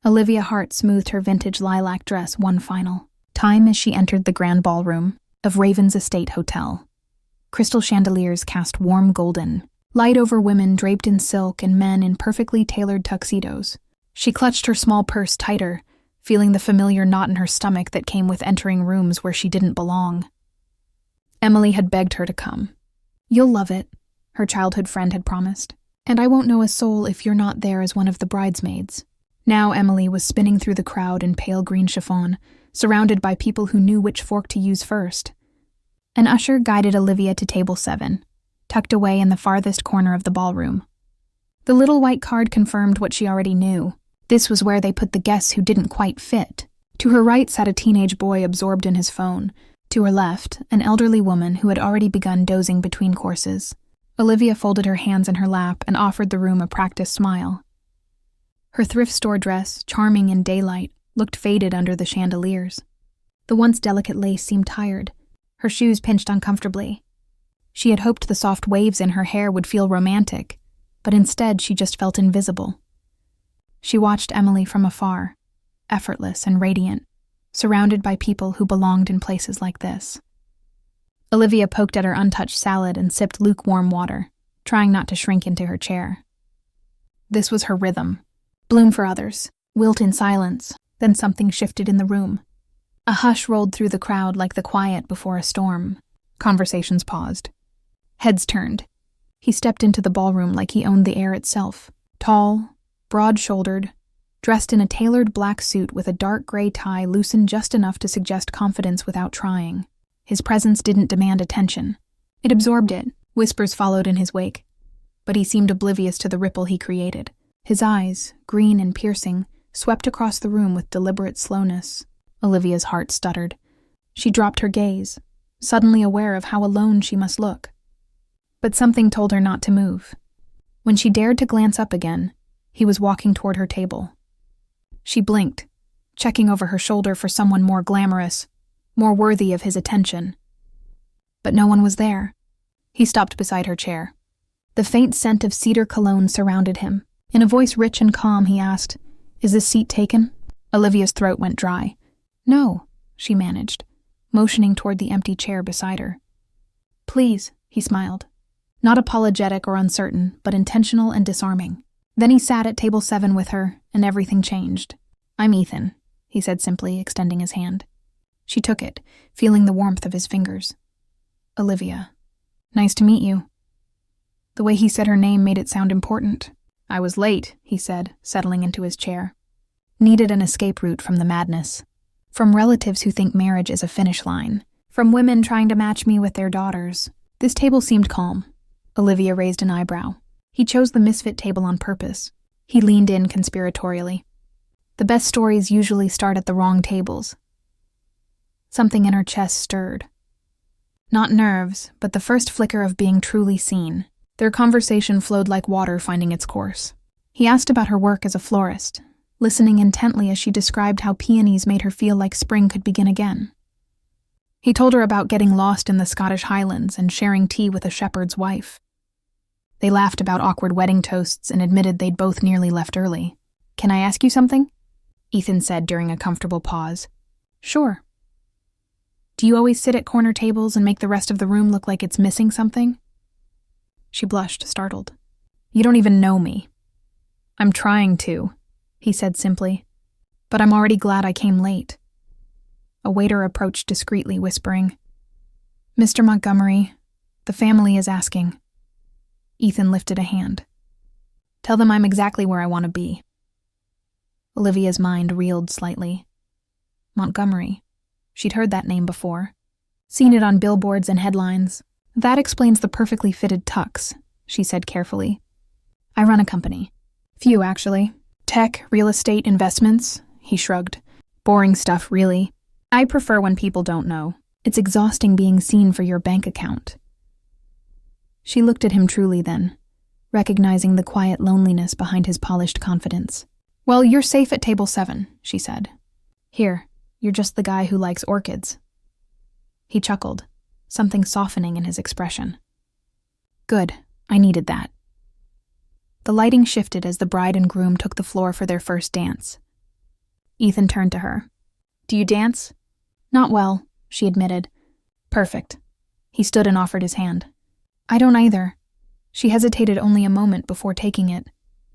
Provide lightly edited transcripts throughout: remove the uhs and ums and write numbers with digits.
Olivia Hart smoothed her vintage lilac dress one final time as she entered the grand ballroom of Raven's Estate Hotel. Crystal chandeliers cast warm golden light over women draped in silk and men in perfectly tailored tuxedos. She clutched her small purse tighter, feeling the familiar knot in her stomach that came with entering rooms where she didn't belong. Emily had begged her to come. "You'll love it," her childhood friend had promised. "And I won't know a soul if you're not there as one of the bridesmaids." Now Emily was spinning through the crowd in pale green chiffon, surrounded by people who knew which fork to use first. An usher guided Olivia to table 7, tucked away in the farthest corner of the ballroom. The little white card confirmed what she already knew. This was where they put the guests who didn't quite fit. To her right sat a teenage boy absorbed in his phone. To her left, an elderly woman who had already begun dozing between courses. Olivia folded her hands in her lap and offered the room a practiced smile. Her thrift store dress, charming in daylight, looked faded under the chandeliers. The once delicate lace seemed tired. Her shoes pinched uncomfortably. She had hoped the soft waves in her hair would feel romantic, but instead she just felt invisible. She watched Emily from afar, effortless and radiant, surrounded by people who belonged in places like this. Olivia poked at her untouched salad and sipped lukewarm water, trying not to shrink into her chair. This was her rhythm. Bloom for others, wilt in silence, then something shifted in the room. A hush rolled through the crowd like the quiet before a storm. Conversations paused. Heads turned. He stepped into the ballroom like he owned the air itself. Tall, broad-shouldered, dressed in a tailored black suit with a dark gray tie loosened just enough to suggest confidence without trying. His presence didn't demand attention. It absorbed it. Whispers followed in his wake. But he seemed oblivious to the ripple he created. His eyes, green and piercing, swept across the room with deliberate slowness. Olivia's heart stuttered. She dropped her gaze, suddenly aware of how alone she must look. But something told her not to move. When she dared to glance up again, he was walking toward her table. She blinked, checking over her shoulder for someone more glamorous, more worthy of his attention. But no one was there. He stopped beside her chair. The faint scent of cedar cologne surrounded him. In a voice rich and calm, he asked, "Is this seat taken?" Olivia's throat went dry. "No," she managed, motioning toward the empty chair beside her. "Please," he smiled. Not apologetic or uncertain, but intentional and disarming. Then he sat at table 7 with her, and everything changed. "I'm Ethan," he said simply, extending his hand. She took it, feeling the warmth of his fingers. "Olivia. Nice to meet you." The way he said her name made it sound important. "I was late," he said, settling into his chair. Needed an escape route from the madness. From relatives who think marriage is a finish line. From women trying to match me with their daughters. This table seemed calm. Olivia raised an eyebrow. He chose the misfit table on purpose. He leaned in conspiratorially. The best stories usually start at the wrong tables. Something in her chest stirred. Not nerves, but the first flicker of being truly seen. Their conversation flowed like water finding its course. He asked about her work as a florist, listening intently as she described how peonies made her feel like spring could begin again. He told her about getting lost in the Scottish Highlands and sharing tea with a shepherd's wife. They laughed about awkward wedding toasts and admitted they'd both nearly left early. "Can I ask you something?" Ethan said during a comfortable pause. "Sure." "Do you always sit at corner tables and make the rest of the room look like it's missing something?" She blushed, startled. "You don't even know me." "I'm trying to," he said simply. "But I'm already glad I came late." A waiter approached discreetly, whispering, "Mr. Montgomery, the family is asking." Ethan lifted a hand. "Tell them I'm exactly where I want to be." Olivia's mind reeled slightly. Montgomery. She'd heard that name before. Seen it on billboards and headlines. "That explains the perfectly fitted tux," she said carefully. "I run a company. Few, actually. Tech, real estate, investments," he shrugged. "Boring stuff, really. I prefer when people don't know. It's exhausting being seen for your bank account." She looked at him truly then, recognizing the quiet loneliness behind his polished confidence. "Well, you're safe at table 7, she said. "Here, you're just the guy who likes orchids." He chuckled, something softening in his expression. "Good, I needed that." The lighting shifted as the bride and groom took the floor for their first dance. Ethan turned to her. Do you dance? Not well, she admitted. Perfect. He stood and offered his hand. I don't either. She hesitated only a moment before taking it.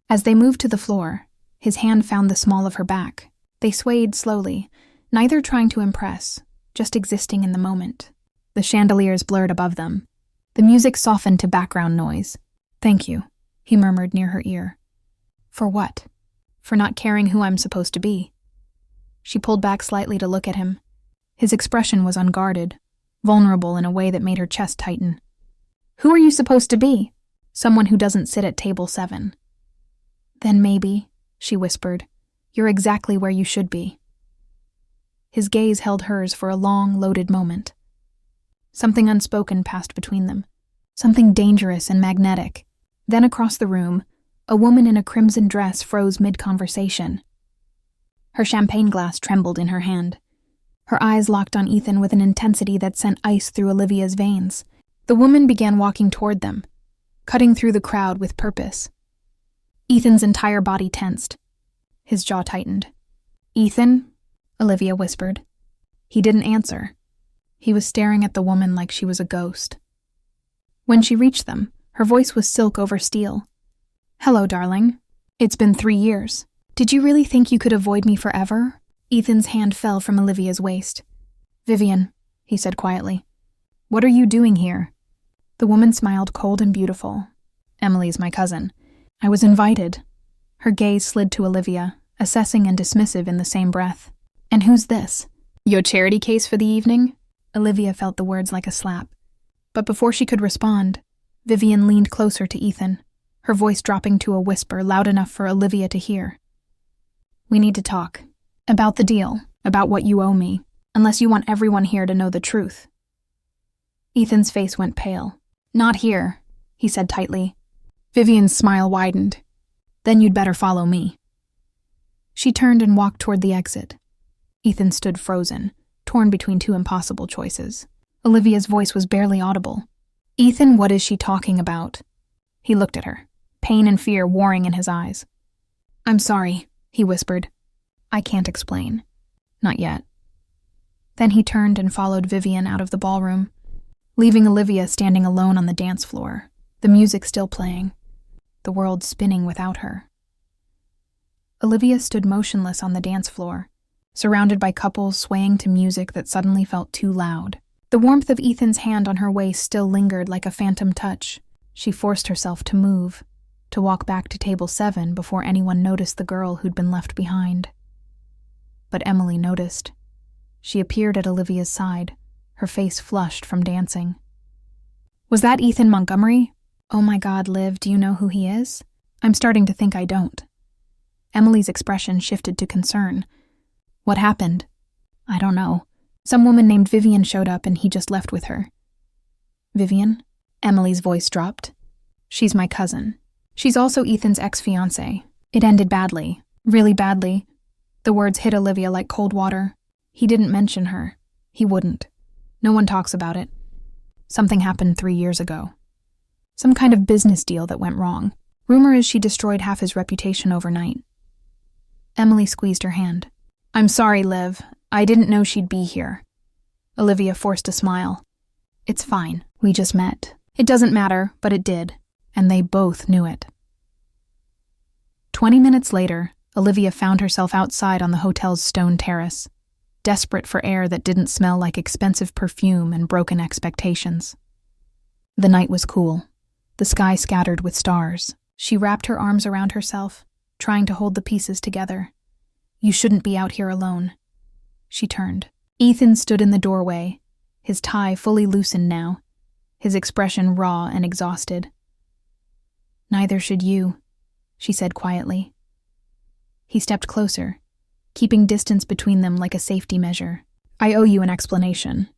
As they moved to the floor, his hand found the small of her back. They swayed slowly, neither trying to impress, just existing in the moment. The chandeliers blurred above them. The music softened to background noise. Thank you, he murmured near her ear. For what? For not caring who I'm supposed to be. She pulled back slightly to look at him. His expression was unguarded, vulnerable in a way that made her chest tighten. Who are you supposed to be? Someone who doesn't sit at table 7. Then maybe, she whispered, you're exactly where you should be. His gaze held hers for a long, loaded moment. Something unspoken passed between them, something dangerous and magnetic. Then across the room, a woman in a crimson dress froze mid-conversation. Her champagne glass trembled in her hand. Her eyes locked on Ethan with an intensity that sent ice through Olivia's veins. The woman began walking toward them, cutting through the crowd with purpose. Ethan's entire body tensed. His jaw tightened. Ethan? Olivia whispered. He didn't answer. He was staring at the woman like she was a ghost. When she reached them, her voice was silk over steel. Hello, darling. It's been 3 years. Did you really think you could avoid me forever? Ethan's hand fell from Olivia's waist. Vivian, he said quietly. What are you doing here? The woman smiled, cold and beautiful. Emily's my cousin. I was invited. Her gaze slid to Olivia, assessing and dismissive in the same breath. And who's this? Your charity case for the evening? Olivia felt the words like a slap. But before she could respond, Vivian leaned closer to Ethan, her voice dropping to a whisper loud enough for Olivia to hear. We need to talk. About the deal, about what you owe me, unless you want everyone here to know the truth. Ethan's face went pale. Not here, he said tightly. Vivian's smile widened. Then you'd better follow me. She turned and walked toward the exit. Ethan stood frozen, torn between two impossible choices. Olivia's voice was barely audible. Ethan, what is she talking about? He looked at her, pain and fear warring in his eyes. I'm sorry, he whispered. I can't explain. Not yet. Then he turned and followed Vivian out of the ballroom, leaving Olivia standing alone on the dance floor, the music still playing, the world spinning without her. Olivia stood motionless on the dance floor, surrounded by couples swaying to music that suddenly felt too loud. The warmth of Ethan's hand on her waist still lingered like a phantom touch. She forced herself to move, to walk back to table 7 before anyone noticed the girl who'd been left behind. But Emily noticed. She appeared at Olivia's side, her face flushed from dancing. Was that Ethan Montgomery? Oh my God, Liv, do you know who he is? I'm starting to think I don't. Emily's expression shifted to concern. What happened? I don't know. Some woman named Vivian showed up and he just left with her. Vivian? Emily's voice dropped. She's my cousin. She's also Ethan's ex-fiancée. It ended badly. Really badly. The words hit Olivia like cold water. He didn't mention her. He wouldn't. No one talks about it. Something happened 3 years ago. Some kind of business deal that went wrong. Rumor is she destroyed half his reputation overnight. Emily squeezed her hand. I'm sorry, Liv. I didn't know she'd be here. Olivia forced a smile. It's fine. We just met. It doesn't matter, but it did. And they both knew it. 20 minutes later, Olivia found herself outside on the hotel's stone terrace, desperate for air that didn't smell like expensive perfume and broken expectations. The night was cool, the sky scattered with stars. She wrapped her arms around herself, trying to hold the pieces together. You shouldn't be out here alone. She turned. Ethan stood in the doorway, his tie fully loosened now, his expression raw and exhausted. Neither should you, she said quietly. He stepped closer, keeping distance between them like a safety measure. I owe you an explanation.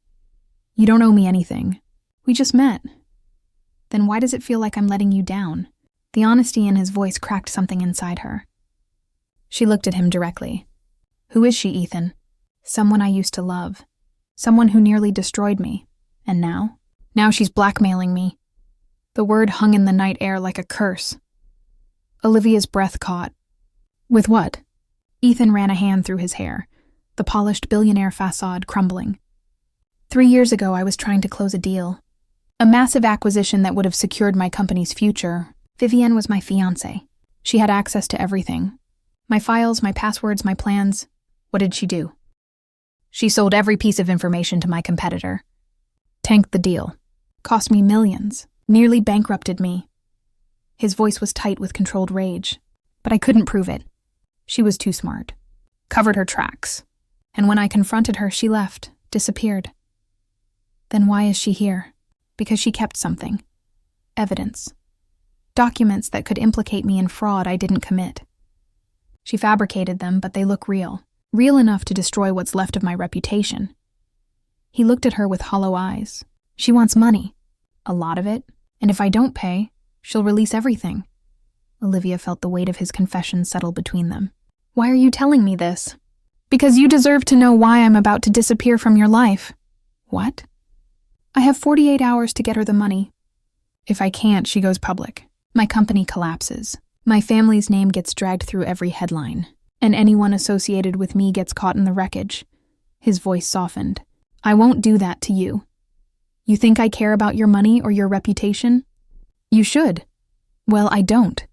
You don't owe me anything. We just met. Then why does it feel like I'm letting you down? The honesty in his voice cracked something inside her. She looked at him directly. Who is she, Ethan? Someone I used to love. Someone who nearly destroyed me. And now? Now she's blackmailing me. The word hung in the night air like a curse. Olivia's breath caught. With what? Ethan ran a hand through his hair, the polished billionaire facade crumbling. 3 years ago, I was trying to close a deal. A massive acquisition that would have secured my company's future. Vivienne was my fiancée. She had access to everything. My files, my passwords, my plans. What did she do? She sold every piece of information to my competitor. Tanked the deal. Cost me millions. Nearly bankrupted me. His voice was tight with controlled rage, but I couldn't prove it. She was too smart. Covered her tracks. And when I confronted her, she left, disappeared. Then why is she here? Because she kept something. Evidence. Documents that could implicate me in fraud I didn't commit. She fabricated them, but they look real. Real enough to destroy what's left of my reputation. He looked at her with hollow eyes. She wants money. A lot of it. And if I don't pay, she'll release everything. Olivia felt the weight of his confession settle between them. Why are you telling me this? Because you deserve to know why I'm about to disappear from your life. What? I have 48 hours to get her the money. If I can't, she goes public. My company collapses. My family's name gets dragged through every headline, and anyone associated with me gets caught in the wreckage. His voice softened. I won't do that to you. You think I care about your money or your reputation? You should. Well, I don't.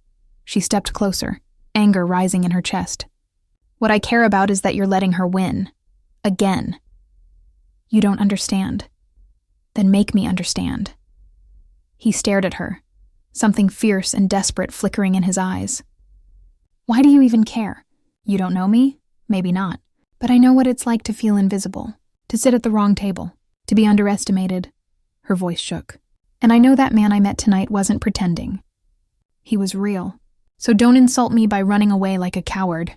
She stepped closer, anger rising in her chest. What I care about is that you're letting her win. Again. You don't understand. Then make me understand. He stared at her, something fierce and desperate flickering in his eyes. Why do you even care? You don't know me? Maybe not. But I know what it's like to feel invisible, to sit at the wrong table, to be underestimated. Her voice shook. And I know that man I met tonight wasn't pretending. He was real. So don't insult me by running away like a coward.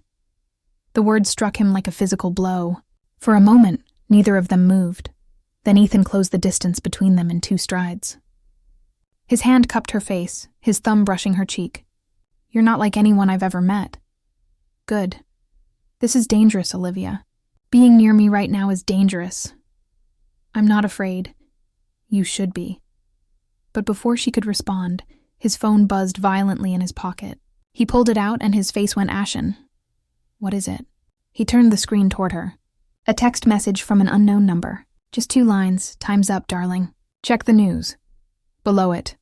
The words struck him like a physical blow. For a moment, neither of them moved. Then Ethan closed the distance between them in 2 strides. His hand cupped her face, his thumb brushing her cheek. You're not like anyone I've ever met. Good. This is dangerous, Olivia. Being near me right now is dangerous. I'm not afraid. You should be. But before she could respond, his phone buzzed violently in his pocket. He pulled it out and his face went ashen. What is it? He turned the screen toward her. A text message from an unknown number. Just 2 lines. Time's up, darling. Check the news. Below it,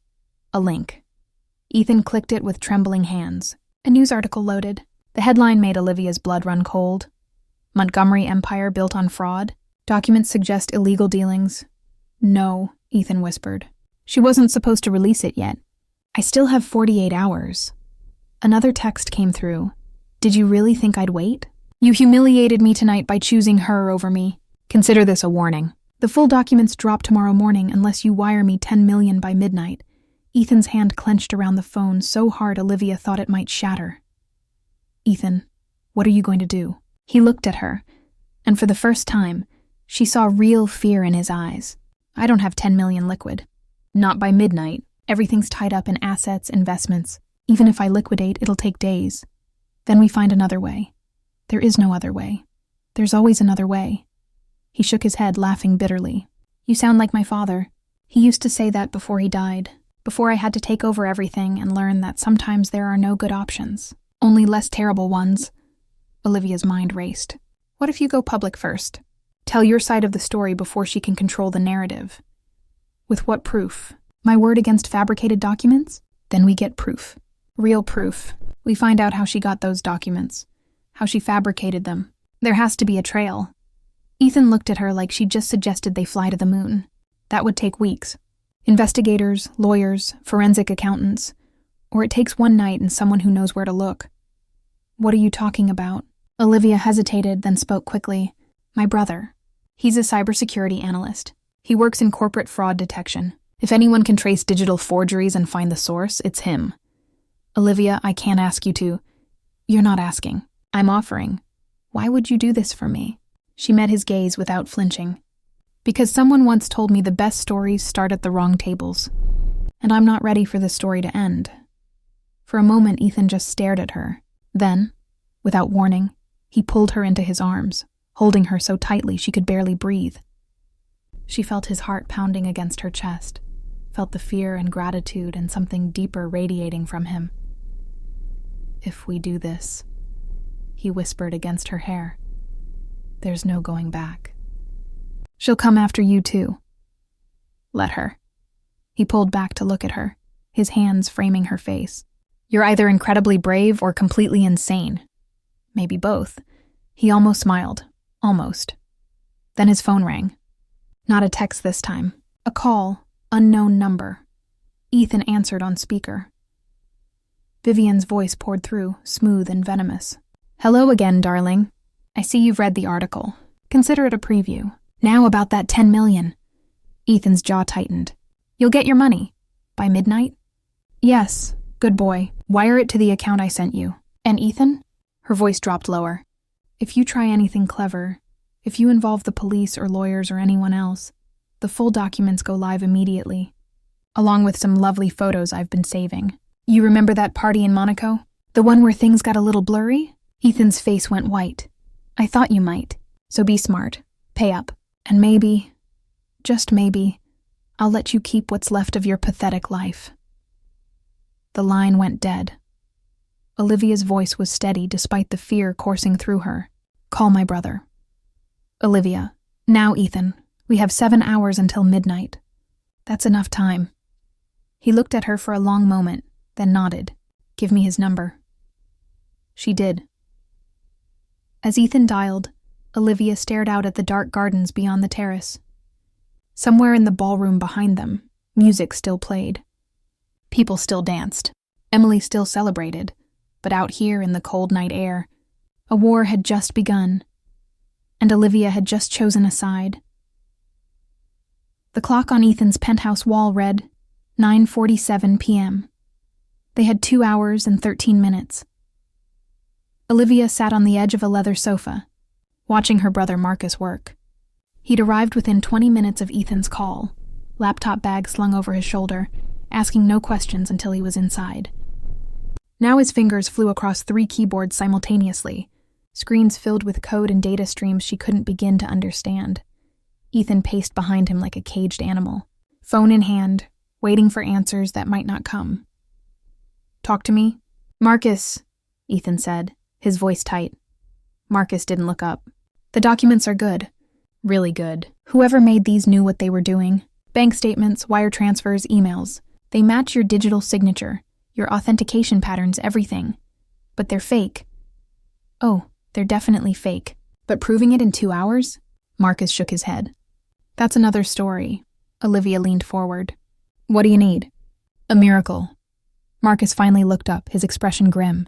a link. Ethan clicked it with trembling hands. A news article loaded. The headline made Olivia's blood run cold. Montgomery empire built on fraud. Documents suggest illegal dealings. No, Ethan whispered. She wasn't supposed to release it yet. I still have 48 hours. Another text came through. Did you really think I'd wait? You humiliated me tonight by choosing her over me. Consider this a warning. The full documents drop tomorrow morning unless you wire me $10 million by midnight. Ethan's hand clenched around the phone so hard Olivia thought it might shatter. Ethan, what are you going to do? He looked at her, and for the first time, she saw real fear in his eyes. I don't have $10 million liquid. Not by midnight. Everything's tied up in assets, investments. Even if I liquidate, it'll take days. Then we find another way. There is no other way. There's always another way. He shook his head, laughing bitterly. You sound like my father. He used to say that before he died, before I had to take over everything and learn that sometimes there are no good options, only less terrible ones. Olivia's mind raced. What if you go public first? Tell your side of the story before she can control the narrative. With what proof? My word against fabricated documents? Then we get proof. Real proof. We find out how she got those documents, how she fabricated them. There has to be a trail. Ethan looked at her like she'd just suggested they fly to the moon. That would take weeks. Investigators, lawyers, forensic accountants. Or it takes one night and someone who knows where to look. What are you talking about? Olivia hesitated, then spoke quickly. My brother. He's a cybersecurity analyst. He works in corporate fraud detection. If anyone can trace digital forgeries and find the source, it's him. Olivia, I can't ask you to. You're not asking. I'm offering. Why would you do this for me? She met his gaze without flinching. Because someone once told me the best stories start at the wrong tables. And I'm not ready for the story to end. For a moment, Ethan just stared at her. Then, without warning, he pulled her into his arms, holding her so tightly she could barely breathe. She felt his heart pounding against her chest, felt the fear and gratitude and something deeper radiating from him. If we do this, he whispered against her hair. "There's no going back. She'll come after you too. Let her." He pulled back to look at her, his hands framing her face. "You're either incredibly brave or completely insane. Maybe both." He almost smiled. Almost. Then his phone rang. Not a text this time. A call. Unknown number. Ethan answered on speaker. Vivian's voice poured through, smooth and venomous. "Hello again, darling. I see you've read the article. Consider it a preview. Now about that 10 million. Ethan's jaw tightened. "You'll get your money. By midnight?" "Yes. Good boy. Wire it to the account I sent you. And Ethan?" Her voice dropped lower. "If you try anything clever, if you involve the police or lawyers or anyone else, the full documents go live immediately, along with some lovely photos I've been saving. You remember that party in Monaco? The one where things got a little blurry?" Ethan's face went white. "I thought you might. So be smart. Pay up. And maybe, just maybe, I'll let you keep what's left of your pathetic life." The line went dead. Olivia's voice was steady despite the fear coursing through her. "Call my brother." "Olivia. Now, Ethan. We have 7 hours until midnight." "That's enough time." He looked at her for a long moment, then nodded. "Give me his number." She did. As Ethan dialed, Olivia stared out at the dark gardens beyond the terrace. Somewhere in the ballroom behind them, music still played. People still danced. Emily still celebrated. But out here in the cold night air, a war had just begun, and Olivia had just chosen a side. The clock on Ethan's penthouse wall read 9:47 p.m. They had 2 hours and 13 minutes. Olivia sat on the edge of a leather sofa, watching her brother Marcus work. He'd arrived within 20 minutes of Ethan's call, laptop bag slung over his shoulder, asking no questions until he was inside. Now his fingers flew across 3 keyboards simultaneously, screens filled with code and data streams she couldn't begin to understand. Ethan paced behind him like a caged animal, phone in hand, waiting for answers that might not come. "Talk to me?" "Marcus," Ethan said, his voice tight. Marcus didn't look up. "The documents are good. Really good. Whoever made these knew what they were doing. Bank statements, wire transfers, emails. They match your digital signature, your authentication patterns, everything. But they're fake." "Oh, they're definitely fake. But proving it in 2 hours?" Marcus shook his head. "That's another story." Olivia leaned forward. "What do you need?" "A miracle." Marcus finally looked up, his expression grim.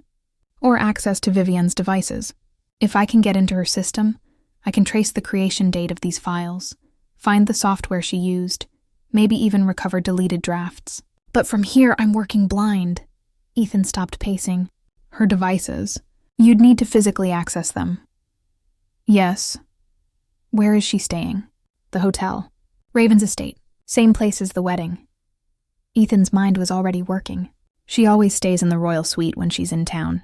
"Or access to Vivian's devices. If I can get into her system, I can trace the creation date of these files, find the software she used, maybe even recover deleted drafts. But from here, I'm working blind." Ethan stopped pacing. "Her devices. You'd need to physically access them." "Yes." "Where is she staying?" "The hotel. Raven's estate. Same place as the wedding." Ethan's mind was already working. "She always stays in the royal suite when she's in town."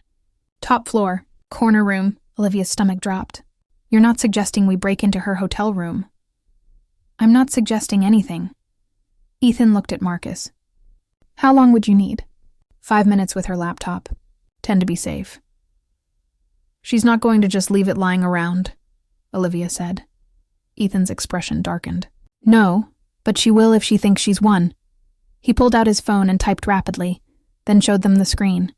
"Top floor. Corner room." Olivia's stomach dropped. "You're not suggesting we break into her hotel room?" "I'm not suggesting anything." Ethan looked at Marcus. "How long would you need?" 5 minutes with her laptop. 10 to be safe." "She's not going to just leave it lying around," Olivia said. Ethan's expression darkened. "No, but she will if she thinks she's won." He pulled out his phone and typed rapidly, then showed them the screen.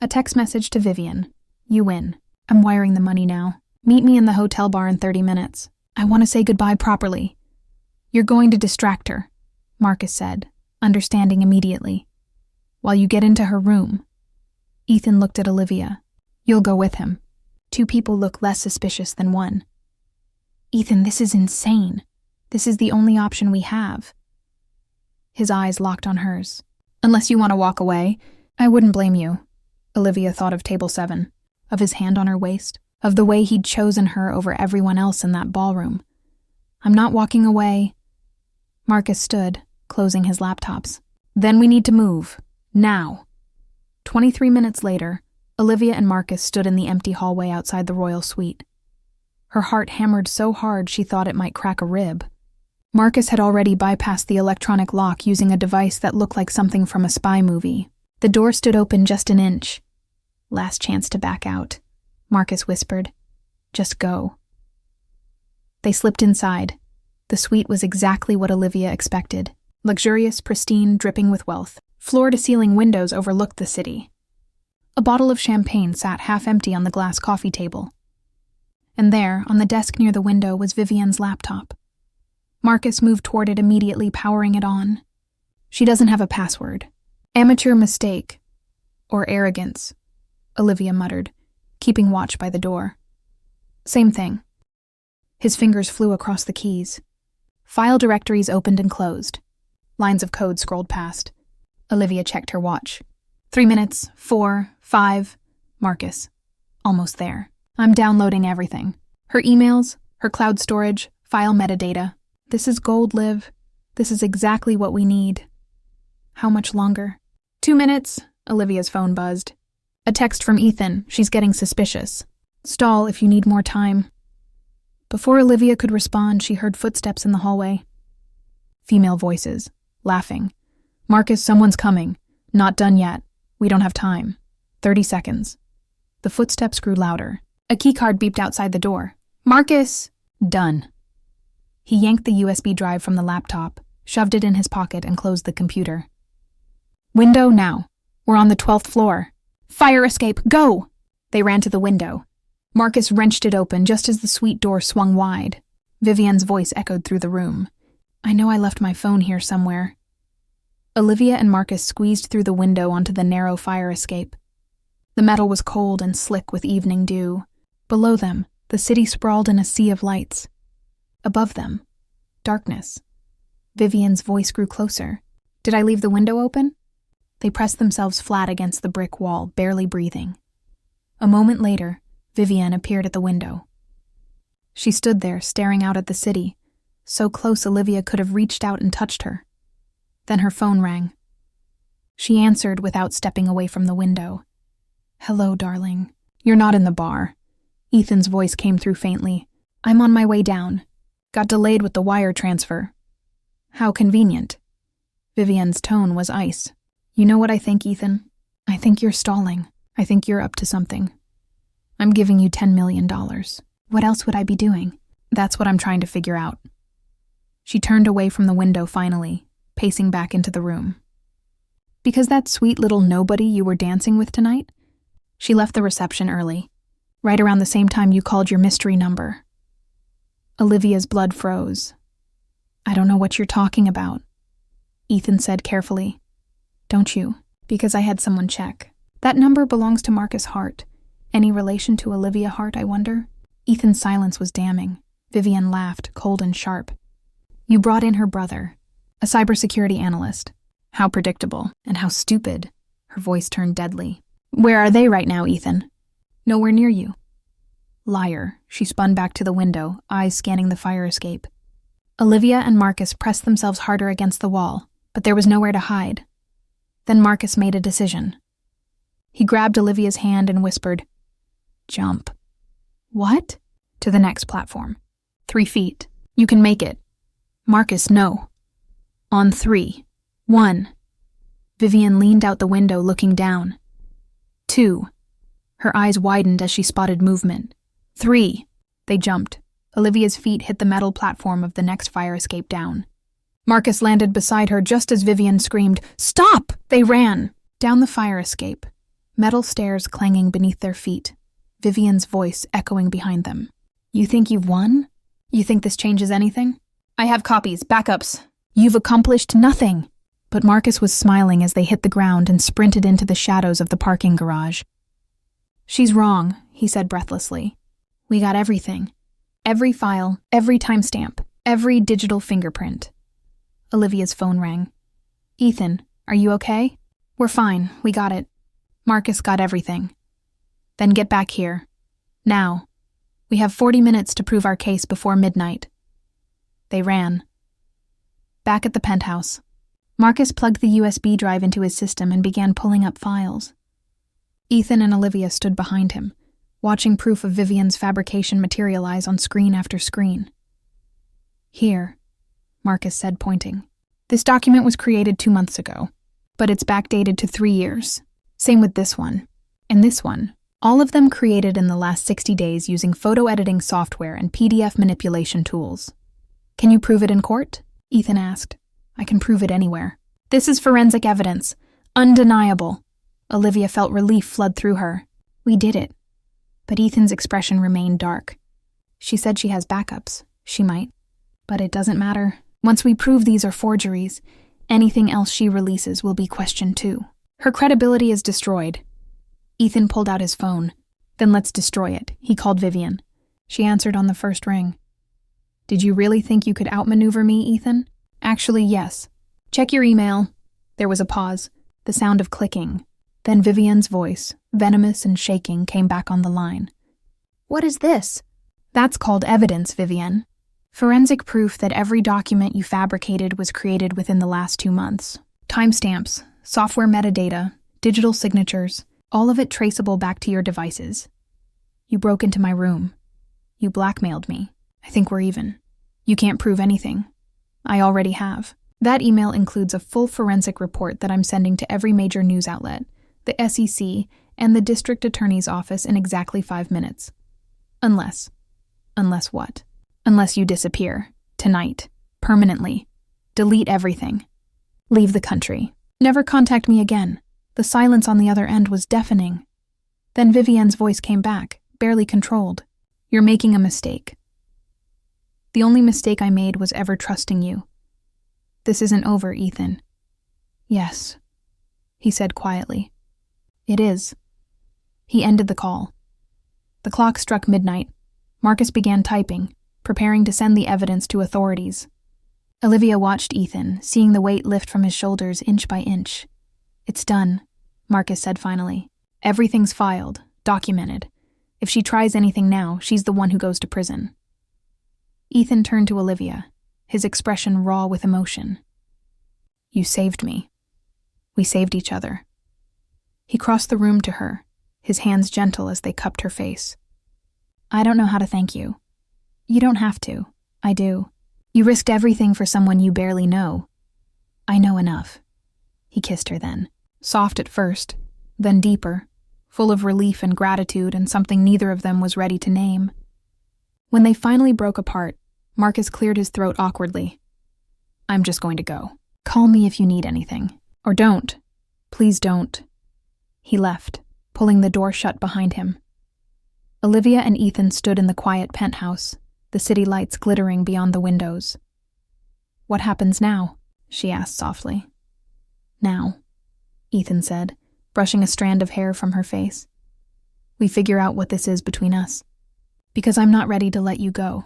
"A text message to Vivian. You win. I'm wiring the money now. Meet me in the hotel bar in 30 minutes. I want to say goodbye properly." "You're going to distract her," Marcus said, understanding immediately. "While you get into her room." Ethan looked at Olivia. "You'll go with him." 2 people look less suspicious than 1. "Ethan, this is insane. This is the only option we have." His eyes locked on hers. "Unless you want to walk away, I wouldn't blame you." Olivia thought of table 7, of his hand on her waist, of the way he'd chosen her over everyone else in that ballroom. "I'm not walking away." Marcus stood, closing his laptops. "Then we need to move. Now." 23 minutes later, Olivia and Marcus stood in the empty hallway outside the royal suite. Her heart hammered so hard she thought it might crack a rib. Marcus had already bypassed the electronic lock using a device that looked like something from a spy movie. The door stood open just an inch. Last chance to back out. Marcus whispered. Just go. They slipped inside. The suite was exactly what Olivia expected. Luxurious, pristine, dripping with wealth. Floor-to-ceiling windows overlooked the city. A bottle of champagne sat half-empty on the glass coffee table. And there, on the desk near the window, was Vivian's laptop. Marcus moved toward it immediately, powering it on. She doesn't have a password. Amateur mistake. Or arrogance, Olivia muttered, keeping watch by the door. Same thing. His fingers flew across the keys. File directories opened and closed. Lines of code scrolled past. Olivia checked her watch. 3 minutes, 4, 5. Marcus. Almost there. I'm downloading everything. Her emails, her cloud storage, file metadata. This is gold, Liv. This is exactly what we need. How much longer? 2 minutes, Olivia's phone buzzed. A text from Ethan. She's getting suspicious. Stall if you need more time. Before Olivia could respond, she heard footsteps in the hallway. Female voices, laughing. Marcus, someone's coming. Not done yet. We don't have time. 30 seconds. The footsteps grew louder. A keycard beeped outside the door. Marcus! Done. He yanked the USB drive from the laptop, shoved it in his pocket, and closed the computer. Window now. We're on the 12th floor. Fire escape, go! They ran to the window. Marcus wrenched it open just as the suite door swung wide. Vivian's voice echoed through the room. I know I left my phone here somewhere. Olivia and Marcus squeezed through the window onto the narrow fire escape. The metal was cold and slick with evening dew. Below them, the city sprawled in a sea of lights. Above them, darkness. Vivian's voice grew closer. Did I leave the window open? They pressed themselves flat against the brick wall, barely breathing. A moment later, Vivian appeared at the window. She stood there, staring out at the city, so close Olivia could have reached out and touched her. Then her phone rang. She answered without stepping away from the window. Hello, darling. You're not in the bar. Ethan's voice came through faintly. I'm on my way down. Got delayed with the wire transfer. How convenient. Vivian's tone was ice. You know what I think, Ethan? I think you're stalling. I think you're up to something. I'm giving you $10 million. What else would I be doing? That's what I'm trying to figure out. She turned away from the window finally, pacing back into the room. Because that sweet little nobody you were dancing with tonight? She left the reception early, right around the same time you called your mystery number. Olivia's blood froze. I don't know what you're talking about, Ethan said carefully. Don't you? Because I had someone check. That number belongs to Marcus Hart. Any relation to Olivia Hart, I wonder? Ethan's silence was damning. Vivian laughed, cold and sharp. You brought in her brother, a cybersecurity analyst. How predictable, and how stupid. Her voice turned deadly. Where are they right now, Ethan? Nowhere near you. Liar. She spun back to the window, eyes scanning the fire escape. Olivia and Marcus pressed themselves harder against the wall, but there was nowhere to hide. Then Marcus made a decision. He grabbed Olivia's hand and whispered, Jump. What? To the next platform. 3 feet. You can make it. Marcus, no. On 3. 1. Vivian leaned out the window, looking down. 2. Her eyes widened as she spotted movement. 3. They jumped. Olivia's feet hit the metal platform of the next fire escape down. Marcus landed beside her just as Vivian screamed, Stop! They ran. Down the fire escape, metal stairs clanging beneath their feet, Vivian's voice echoing behind them. You think you've won? You think this changes anything? I have copies, backups. You've accomplished nothing. But Marcus was smiling as they hit the ground and sprinted into the shadows of the parking garage. She's wrong, he said breathlessly. We got everything. Every file, every timestamp, every digital fingerprint. Olivia's phone rang. Ethan, are you okay? We're fine, we got it. Marcus got everything. Then get back here. Now. We have 40 minutes to prove our case before midnight. They ran. Back at the penthouse, Marcus plugged the USB drive into his system and began pulling up files. Ethan and Olivia stood behind him, watching proof of Vivian's fabrication materialize on screen after screen. Here, Marcus said, pointing. This document was created 2 months ago, but it's backdated to 3 years. Same with this one. And this one. All of them created in the last 60 days using photo editing software and PDF manipulation tools. Can you prove it in court? Ethan asked. I can prove it anywhere. This is forensic evidence. Undeniable. Olivia felt relief flood through her. We did it. But Ethan's expression remained dark. She said she has backups. She might. But it doesn't matter. Once we prove these are forgeries, anything else she releases will be questioned too. Her credibility is destroyed. Ethan pulled out his phone. Then let's destroy it, he called Vivian. She answered on the first ring. Did you really think you could outmaneuver me, Ethan? Actually, yes. Check your email. There was a pause, the sound of clicking. Then Vivian's voice, venomous and shaking, came back on the line. What is this? That's called evidence, Vivian. Forensic proof that every document you fabricated was created within the last 2 months. Timestamps, software metadata, digital signatures, all of it traceable back to your devices. You broke into my room. You blackmailed me. I think we're even. You can't prove anything. I already have. That email includes a full forensic report that I'm sending to every major news outlet, the SEC, and the district attorney's office in exactly 5 minutes. Unless what? Unless you disappear. Tonight. Permanently. Delete everything. Leave the country. Never contact me again. The silence on the other end was deafening. Then Vivian's voice came back, barely controlled. You're making a mistake. The only mistake I made was ever trusting you. This isn't over, Ethan. Yes, he said quietly. It is. He ended the call. The clock struck midnight. Marcus began typing, preparing to send the evidence to authorities. Olivia watched Ethan, seeing the weight lift from his shoulders inch by inch. It's done, Marcus said finally. Everything's filed, documented. If she tries anything now, she's the one who goes to prison. Ethan turned to Olivia, his expression raw with emotion. You saved me. We saved each other. He crossed the room to her, his hands gentle as they cupped her face. I don't know how to thank you. You don't have to. I do. You risked everything for someone you barely know. I know enough. He kissed her then, soft at first, then deeper, full of relief and gratitude and something neither of them was ready to name. When they finally broke apart, Marcus cleared his throat awkwardly. I'm just going to go. Call me if you need anything. Or don't. Please don't. He left, pulling the door shut behind him. Olivia and Ethan stood in the quiet penthouse, the city lights glittering beyond the windows. What happens now? She asked softly. Now, Ethan said, brushing a strand of hair from her face. We figure out what this is between us. Because I'm not ready to let you go.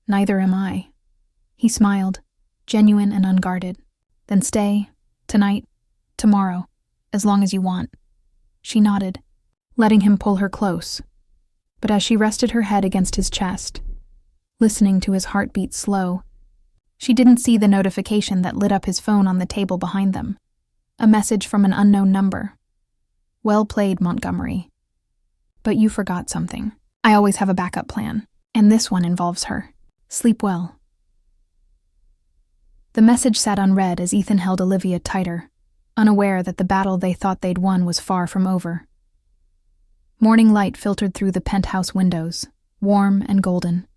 Neither am I. He smiled, genuine and unguarded. Then stay, tonight, tomorrow, as long as you want. She nodded, letting him pull her close. But as she rested her head against his chest, listening to his heartbeat slow, she didn't see the notification that lit up his phone on the table behind them. A message from an unknown number. Well played, Montgomery. But you forgot something. I always have a backup plan, and this one involves her. Sleep well. The message sat unread as Ethan held Olivia tighter, unaware that the battle they thought they'd won was far from over. Morning light filtered through the penthouse windows, warm and golden.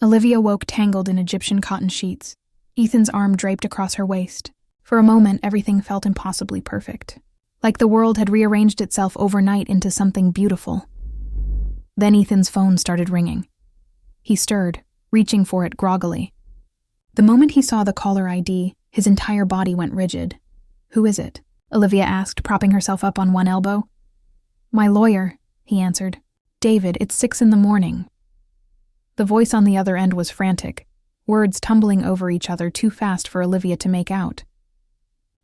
Olivia woke tangled in Egyptian cotton sheets, Ethan's arm draped across her waist. For a moment, everything felt impossibly perfect, like the world had rearranged itself overnight into something beautiful. Then Ethan's phone started ringing. He stirred, reaching for it groggily. The moment he saw the caller ID, his entire body went rigid. Who is it? Olivia asked, propping herself up on one elbow. My lawyer, he answered. David, it's 6 a.m. The voice on the other end was frantic, words tumbling over each other too fast for Olivia to make out.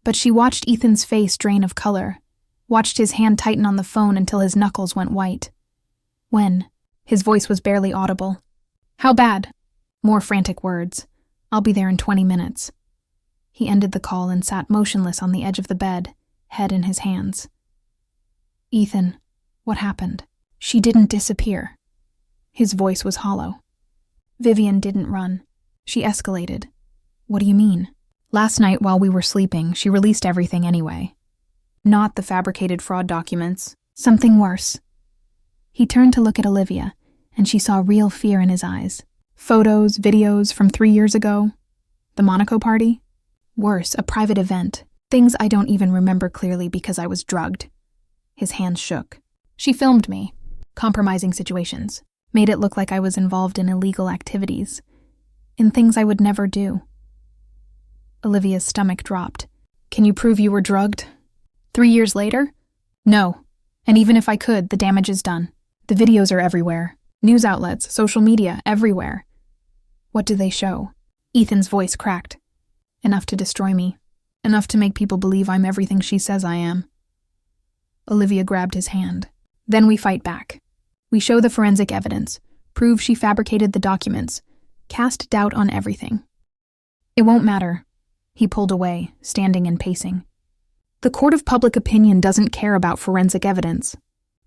But she watched Ethan's face drain of color, watched his hand tighten on the phone until his knuckles went white. When? His voice was barely audible. How bad? More frantic words. I'll be there in 20 minutes. He ended the call and sat motionless on the edge of the bed, head in his hands. Ethan, what happened? She didn't disappear. His voice was hollow. Vivian didn't run. She escalated. What do you mean? Last night while we were sleeping, she released everything anyway. Not the fabricated fraud documents. Something worse. He turned to look at Olivia, and she saw real fear in his eyes. Photos, videos from 3 years ago. The Monaco party. Worse, a private event. Things I don't even remember clearly because I was drugged. His hands shook. She filmed me. Compromising situations. Made it look like I was involved in illegal activities. In things I would never do. Olivia's stomach dropped. Can you prove you were drugged? 3 years later? No. And even if I could, the damage is done. The videos are everywhere. News outlets, social media, everywhere. What do they show? Ethan's voice cracked. Enough to destroy me. Enough to make people believe I'm everything she says I am. Olivia grabbed his hand. Then we fight back. We show the forensic evidence, prove she fabricated the documents, cast doubt on everything. It won't matter. He pulled away, standing and pacing. The court of public opinion doesn't care about forensic evidence.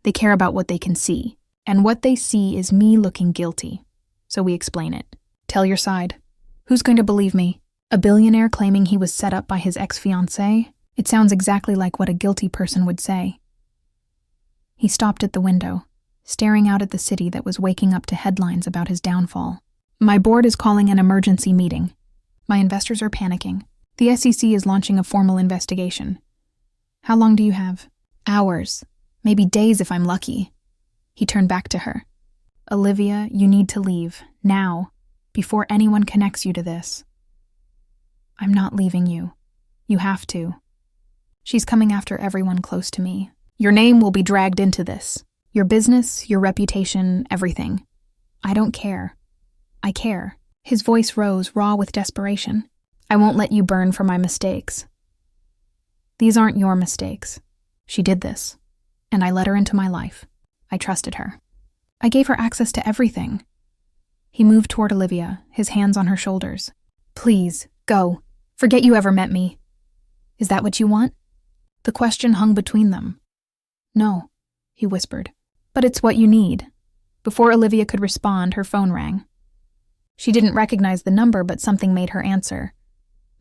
They care about what they can see, and what they see is me looking guilty. So we explain it. Tell your side. Who's going to believe me? A billionaire claiming he was set up by his ex-fiancée? It sounds exactly like what a guilty person would say. He stopped at the window, staring out at the city that was waking up to headlines about his downfall. My board is calling an emergency meeting. My investors are panicking. The SEC is launching a formal investigation. How long do you have? Hours. Maybe days if I'm lucky. He turned back to her. Olivia, you need to leave, now, before anyone connects you to this. I'm not leaving you. You have to. She's coming after everyone close to me. Your name will be dragged into this. Your business, your reputation, everything. I don't care. I care. His voice rose, raw with desperation. I won't let you burn for my mistakes. These aren't your mistakes. She did this, and I let her into my life. I trusted her. I gave her access to everything. He moved toward Olivia, his hands on her shoulders. Please, go. Forget you ever met me. Is that what you want? The question hung between them. No, he whispered. But it's what you need. Before Olivia could respond, her phone rang. She didn't recognize the number, but something made her answer.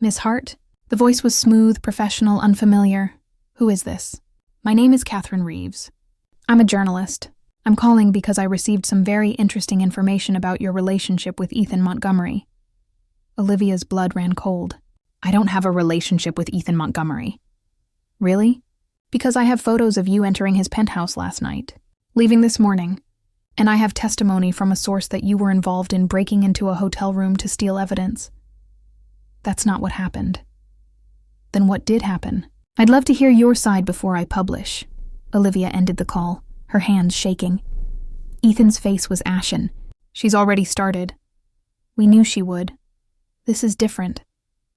Miss Hart? The voice was smooth, professional, unfamiliar. Who is this? My name is Catherine Reeves. I'm a journalist. I'm calling because I received some very interesting information about your relationship with Ethan Montgomery. Olivia's blood ran cold. I don't have a relationship with Ethan Montgomery. Really? Because I have photos of you entering his penthouse last night, leaving this morning, and I have testimony from a source that you were involved in breaking into a hotel room to steal evidence. That's not what happened. Then what did happen? I'd love to hear your side before I publish. Olivia ended the call, her hands shaking. Ethan's face was ashen. She's already started. We knew she would. This is different.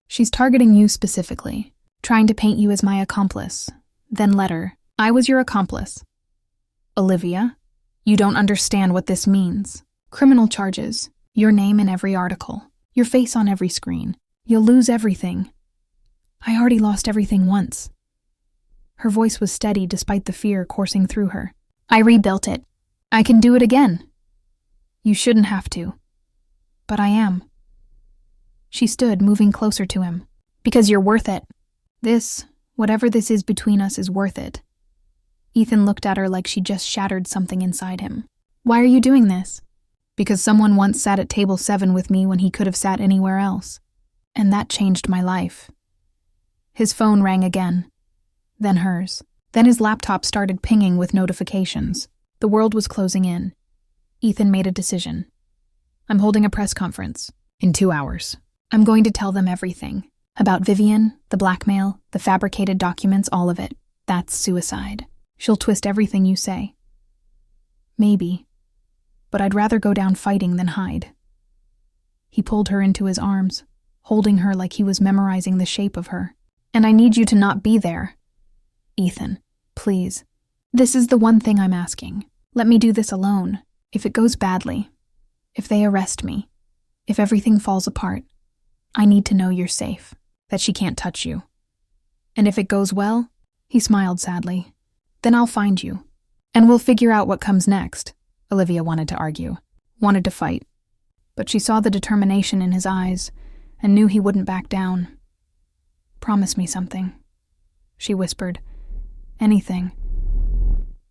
She's targeting you specifically, trying to paint you as my accomplice. Then let her. I was your accomplice. Olivia, you don't understand what this means. Criminal charges, your name in every article, your face on every screen. You'll lose everything. I already lost everything once. Her voice was steady despite the fear coursing through her. I rebuilt it. I can do it again. You shouldn't have to. But I am. She stood, moving closer to him. Because you're worth it. This, whatever this is between us, is worth it. Ethan looked at her like she just shattered something inside him. Why are you doing this? Because someone once sat at table 7 with me when he could have sat anywhere else. And that changed my life. His phone rang again. Then hers. Then his laptop started pinging with notifications. The world was closing in. Ethan made a decision. I'm holding a press conference. In 2 hours. I'm going to tell them everything. About Vivian, the blackmail, the fabricated documents, all of it. That's suicide. She'll twist everything you say. Maybe. But I'd rather go down fighting than hide. He pulled her into his arms, holding her like he was memorizing the shape of her. And I need you to not be there. Ethan, please. This is the one thing I'm asking. Let me do this alone. If it goes badly, if they arrest me, if everything falls apart, I need to know you're safe, that she can't touch you. And if it goes well, he smiled sadly, then I'll find you. And we'll figure out what comes next. Olivia wanted to argue, wanted to fight. But she saw the determination in his eyes and knew he wouldn't back down. Promise me something, she whispered. Anything.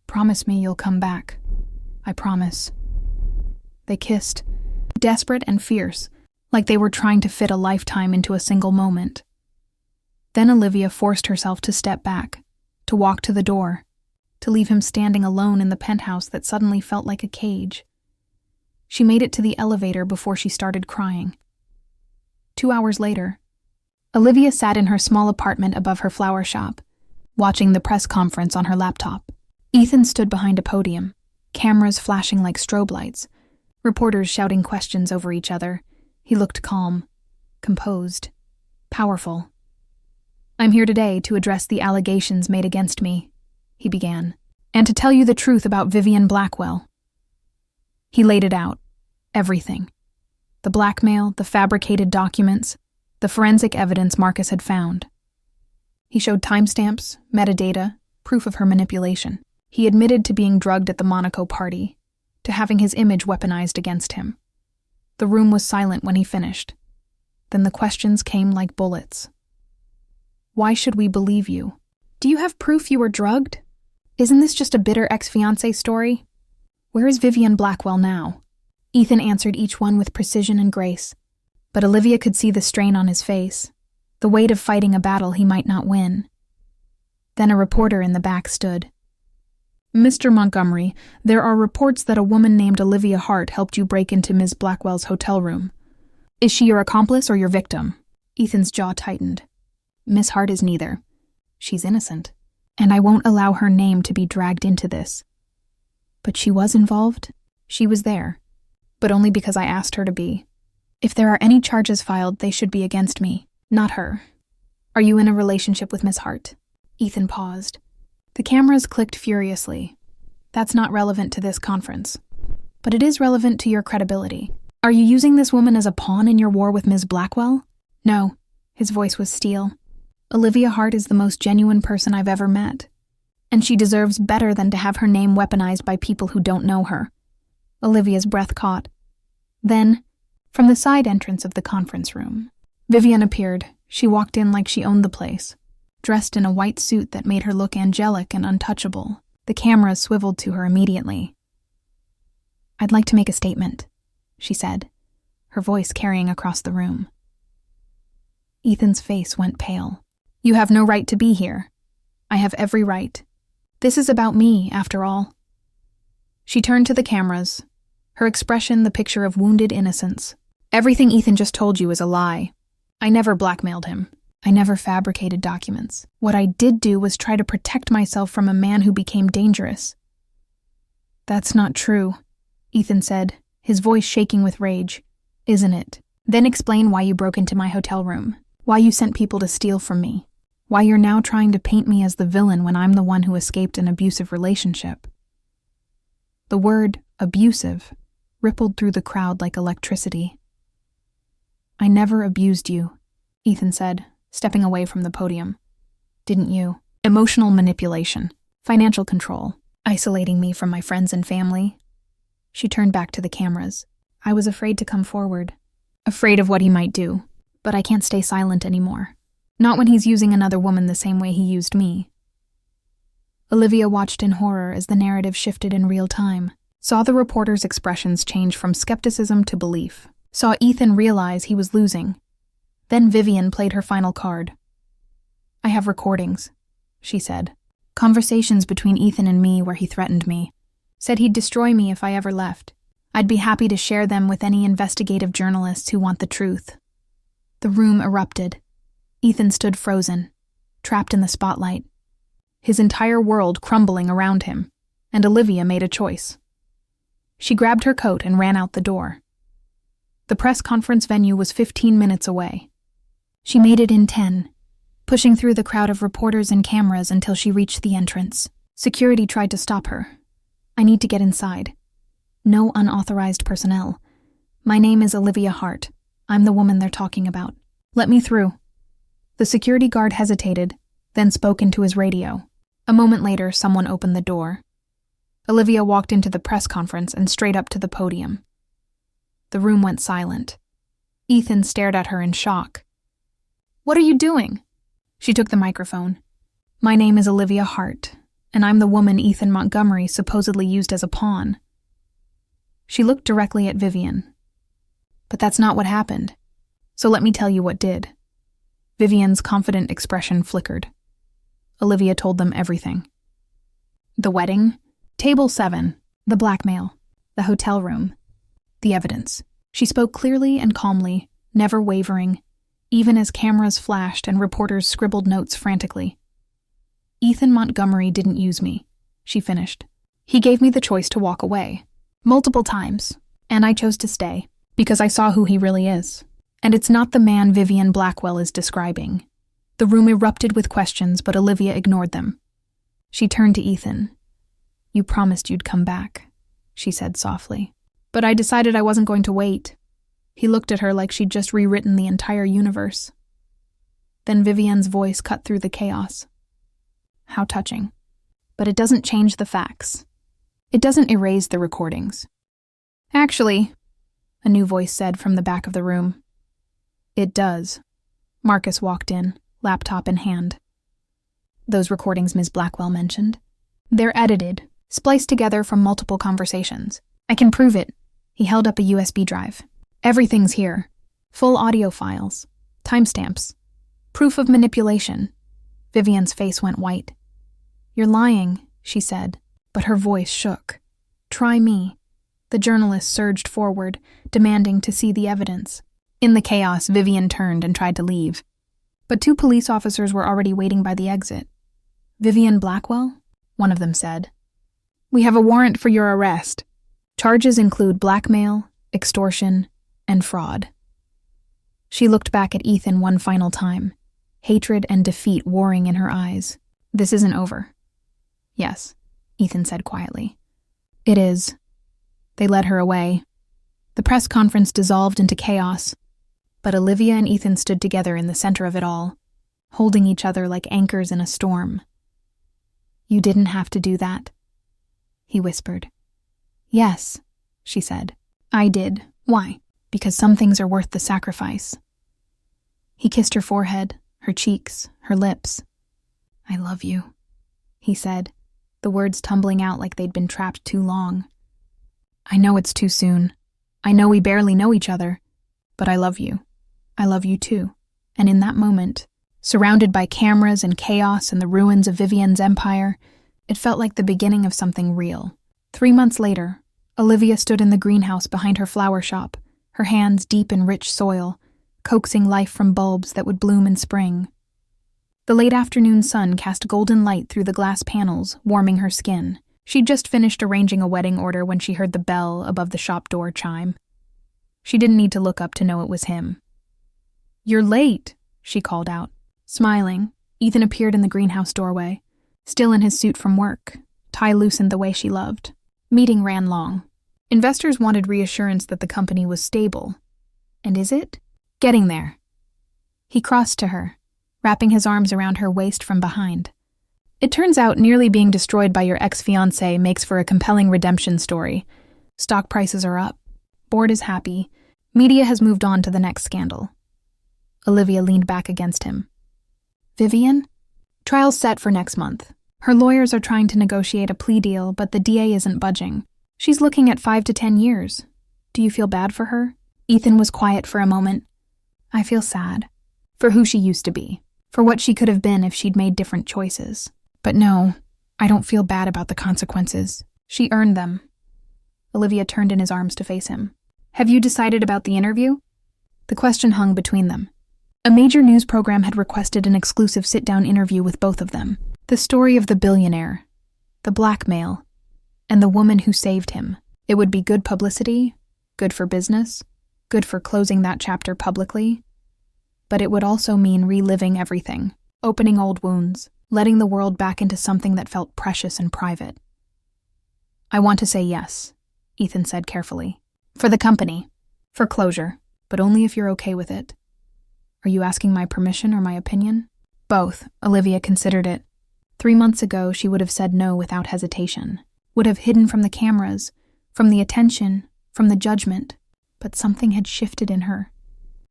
Promise me you'll come back. I promise." They kissed, desperate and fierce, like they were trying to fit a lifetime into a single moment. Then Olivia forced herself to step back, to walk to the door, to leave him standing alone in the penthouse that suddenly felt like a cage. She made it to the elevator before she started crying. 2 hours later, Olivia sat in her small apartment above her flower shop, watching the press conference on her laptop. Ethan stood behind a podium, cameras flashing like strobe lights, reporters shouting questions over each other. He looked calm, composed, powerful. "I'm here today to address the allegations made against me," he began, "and to tell you the truth about Vivian Blackwell." He laid it out, everything. The blackmail, the fabricated documents, the forensic evidence Marcus had found. He showed timestamps, metadata, proof of her manipulation. He admitted to being drugged at the Monaco party, to having his image weaponized against him. The room was silent when he finished. Then the questions came like bullets. "Why should we believe you? Do you have proof you were drugged? Isn't this just a bitter ex-fiancé story? Where is Vivian Blackwell now?" Ethan answered each one with precision and grace, but Olivia could see the strain on his face, the weight of fighting a battle he might not win. Then a reporter in the back stood. "Mr. Montgomery, there are reports that a woman named Olivia Hart helped you break into Ms. Blackwell's hotel room. Is she your accomplice or your victim?" Ethan's jaw tightened. "Miss Hart is neither. She's innocent, and I won't allow her name to be dragged into this. But she was involved. She was there, but only because I asked her to be. If there are any charges filed, they should be against me, not her. Are you in a relationship with Miss Hart?" Ethan paused. The cameras clicked furiously. "That's not relevant to this conference. But it is relevant to your credibility. Are you using this woman as a pawn in your war with Ms. Blackwell?" "No." His voice was steel. "Olivia Hart is the most genuine person I've ever met. And she deserves better than to have her name weaponized by people who don't know her." Olivia's breath caught. Then, from the side entrance of the conference room, Vivian appeared. She walked in like she owned the place, dressed in a white suit that made her look angelic and untouchable. The cameras swiveled to her immediately. "I'd like to make a statement," she said, her voice carrying across the room. Ethan's face went pale. "You have no right to be here. I have every right. This is about me, after all." She turned to the cameras, her expression the picture of wounded innocence. "Everything Ethan just told you is a lie. I never blackmailed him. I never fabricated documents. What I did do was try to protect myself from a man who became dangerous." "That's not true," Ethan said, his voice shaking with rage. "Isn't it? Then explain why you broke into my hotel room, why you sent people to steal from me, why you're now trying to paint me as the villain when I'm the one who escaped an abusive relationship." The word abusive rippled through the crowd like electricity. "I never abused you," Ethan said, stepping away from the podium. "Didn't you? Emotional manipulation, financial control, isolating me from my friends and family." She turned back to the cameras. "I was afraid to come forward, afraid of what he might do, but I can't stay silent anymore. Not when he's using another woman the same way he used me." Olivia watched in horror as the narrative shifted in real time, saw the reporter's expressions change from skepticism to belief, saw Ethan realize he was losing. Then Vivian played her final card. "I have recordings," she said. "Conversations between Ethan and me where he threatened me. Said he'd destroy me if I ever left. I'd be happy to share them with any investigative journalists who want the truth." The room erupted. Ethan stood frozen, trapped in the spotlight, his entire world crumbling around him, and Olivia made a choice. She grabbed her coat and ran out the door. The press conference venue was 15 minutes away. She made it in 10, pushing through the crowd of reporters and cameras until she reached the entrance. Security tried to stop her. "I need to get inside. No unauthorized personnel. My name is Olivia Hart. I'm the woman they're talking about. Let me through." The security guard hesitated, then spoke into his radio. A moment later, someone opened the door. Olivia walked into the press conference and straight up to the podium. The room went silent. Ethan stared at her in shock. "What are you doing?" She took the microphone. "My name is Olivia Hart, and I'm the woman Ethan Montgomery supposedly used as a pawn. She looked directly at Vivian. But that's not what happened. So let me tell you what did. Vivian's confident expression flickered. Olivia told them everything. The wedding, table 7, the blackmail, the hotel room, the evidence. She spoke clearly and calmly, never wavering, even as cameras flashed and reporters scribbled notes frantically. Ethan Montgomery didn't use me, she finished. He gave me the choice to walk away, multiple times, and I chose to stay, because I saw who he really is. And it's not the man Vivian Blackwell is describing. The room erupted with questions, but Olivia ignored them. She turned to Ethan. You promised you'd come back, she said softly. But I decided I wasn't going to wait. He looked at her like she'd just rewritten the entire universe. Then Vivian's voice cut through the chaos. How touching. But it doesn't change the facts. It doesn't erase the recordings. Actually, a new voice said from the back of the room. It does. Marcus walked in, laptop in hand. Those recordings Ms. Blackwell mentioned? They're edited, spliced together from multiple conversations. I can prove it. He held up a USB drive. Everything's here. Full audio files. Timestamps. Proof of manipulation. Vivian's face went white. You're lying, she said, but her voice shook. Try me. The journalist surged forward, demanding to see the evidence. In the chaos, Vivian turned and tried to leave. But 2 police officers were already waiting by the exit. Vivian Blackwell? One of them said. We have a warrant for your arrest. Charges include blackmail, extortion, and fraud. She looked back at Ethan one final time, hatred and defeat warring in her eyes. This isn't over. Yes, Ethan said quietly. It is. They led her away. The press conference dissolved into chaos, but Olivia and Ethan stood together in the center of it all, holding each other like anchors in a storm. You didn't have to do that, he whispered. Yes, she said. I did. Why? Because some things are worth the sacrifice. He kissed her forehead, her cheeks, her lips. I love you, he said, the words tumbling out like they'd been trapped too long. I know it's too soon. I know we barely know each other, but I love you. I love you too. And in that moment, surrounded by cameras and chaos and the ruins of Vivian's empire, it felt like the beginning of something real. 3 months later, Olivia stood in the greenhouse behind her flower shop, her hands deep in rich soil, coaxing life from bulbs that would bloom in spring. The late afternoon sun cast golden light through the glass panels, warming her skin. She'd just finished arranging a wedding order when she heard the bell above the shop door chime. She didn't need to look up to know it was him. You're late, she called out. Smiling, Ethan appeared in the greenhouse doorway, still in his suit from work, tie loosened the way she loved. Meeting ran long. Investors wanted reassurance that the company was stable. And is it? Getting there. He crossed to her, wrapping his arms around her waist from behind. It turns out nearly being destroyed by your ex-fiancé makes for a compelling redemption story. Stock prices are up. Board is happy. Media has moved on to the next scandal. Olivia leaned back against him. Vivian? Trial's set for next month. Her lawyers are trying to negotiate a plea deal, but the DA isn't budging. She's looking at 5 to 10 years. Do you feel bad for her? Ethan was quiet for a moment. I feel sad. For who she used to be. For what she could have been if she'd made different choices. But no, I don't feel bad about the consequences. She earned them. Olivia turned in his arms to face him. Have you decided about the interview? The question hung between them. A major news program had requested an exclusive sit-down interview with both of them. The story of the billionaire, the blackmail, and the woman who saved him. It would be good publicity, good for business, good for closing that chapter publicly. But it would also mean reliving everything, opening old wounds, letting the world back into something that felt precious and private. I want to say yes, Ethan said carefully. For the company. For closure. But only if you're okay with it. Are you asking my permission or my opinion? Both, Olivia considered it. 3 months ago, she would have said no without hesitation. Would have hidden from the cameras, from the attention, from the judgment. But something had shifted in her.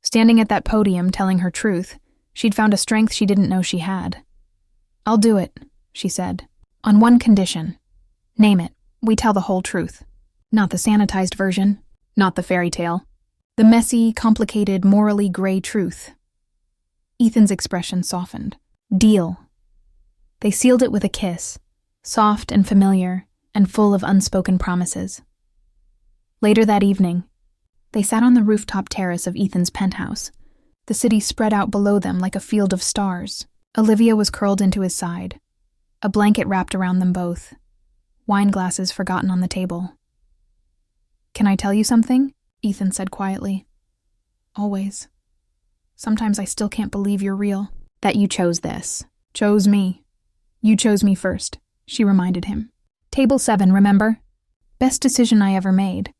Standing at that podium telling her truth, she'd found a strength she didn't know she had. I'll do it, she said. On one condition. Name it. We tell the whole truth. Not the sanitized version, not the fairy tale. The messy, complicated, morally gray truth. Ethan's expression softened. Deal. They sealed it with a kiss, soft and familiar, and full of unspoken promises. Later that evening, they sat on the rooftop terrace of Ethan's penthouse, the city spread out below them like a field of stars. Olivia was curled into his side, a blanket wrapped around them both, wine glasses forgotten on the table. "Can I tell you something?" Ethan said quietly. "Always. Sometimes I still can't believe you're real." "That you chose this. Chose me. You chose me first," she reminded him. "Table 7, remember? Best decision I ever made.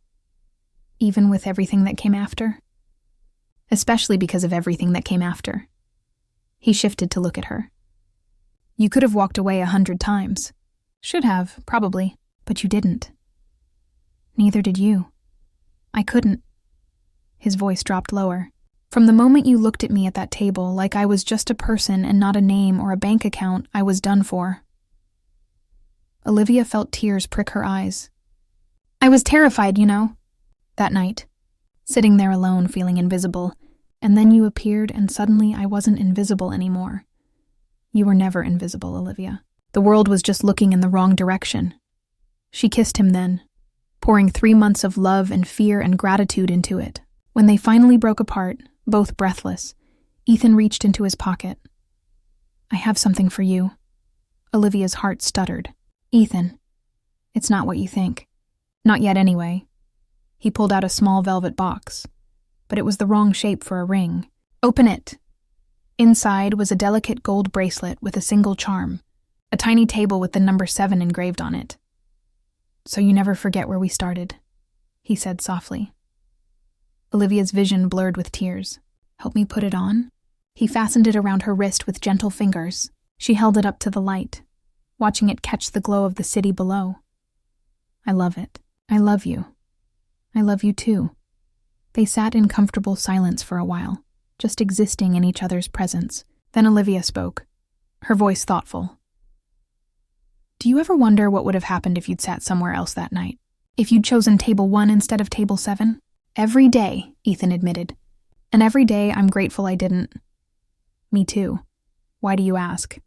Even with everything that came after?" "Especially because of everything that came after." He shifted to look at her. "You could have walked away 100 times. Should have, probably, but you didn't. Neither did you. I couldn't." His voice dropped lower. "From the moment you looked at me at that table like I was just a person and not a name or a bank account, I was done for." Olivia felt tears prick her eyes. "I was terrified, you know, that night, sitting there alone feeling invisible, and then you appeared and suddenly I wasn't invisible anymore. You were never invisible, Olivia. The world was just looking in the wrong direction." She kissed him then, pouring 3 months of love and fear and gratitude into it. When they finally broke apart, both breathless, Ethan reached into his pocket. "I have something for you." Olivia's heart stuttered. "Ethan, it's not what you think. Not yet anyway." He pulled out a small velvet box, but it was the wrong shape for a ring. "Open it." Inside was a delicate gold bracelet with a single charm, a tiny table with the number 7 engraved on it. "So you never forget where we started," he said softly. Olivia's vision blurred with tears. "Help me put it on?" He fastened it around her wrist with gentle fingers. She held it up to the light, watching it catch the glow of the city below. "I love it. I love you. I love you too." They sat in comfortable silence for a while, just existing in each other's presence. Then Olivia spoke, her voice thoughtful. "Do you ever wonder what would have happened if you'd sat somewhere else that night? If you'd chosen table 1 instead of table 7? "Every day," Ethan admitted. "And every day I'm grateful I didn't." "Me too. Why do you ask?"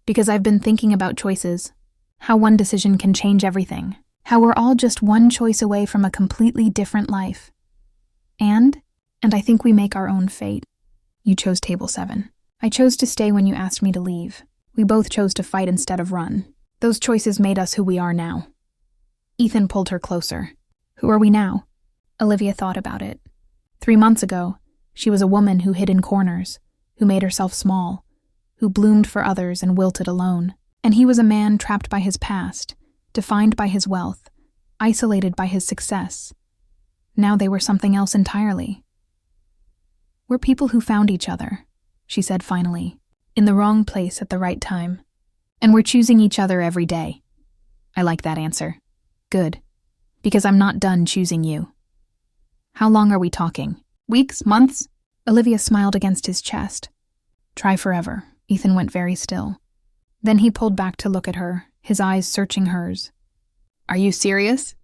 "Because I've been thinking about choices. How one decision can change everything. How we're all just one choice away from a completely different life. And I think we make our own fate. You chose table 7. I chose to stay when you asked me to leave. We both chose to fight instead of run. Those choices made us who we are now." Ethan pulled her closer. "Who are we now?" Olivia thought about it. 3 months ago, she was a woman who hid in corners, who made herself small, who bloomed for others and wilted alone. And he was a man trapped by his past, defined by his wealth, isolated by his success. Now they were something else entirely. "We're people who found each other," she said finally, "in the wrong place at the right time. And we're choosing each other every day." "I like that answer." "Good. Because I'm not done choosing you." "How long are we talking? Weeks? Months?" Olivia smiled against his chest. "Try forever." Ethan went very still. Then he pulled back to look at her, his eyes searching hers. "Are you serious?"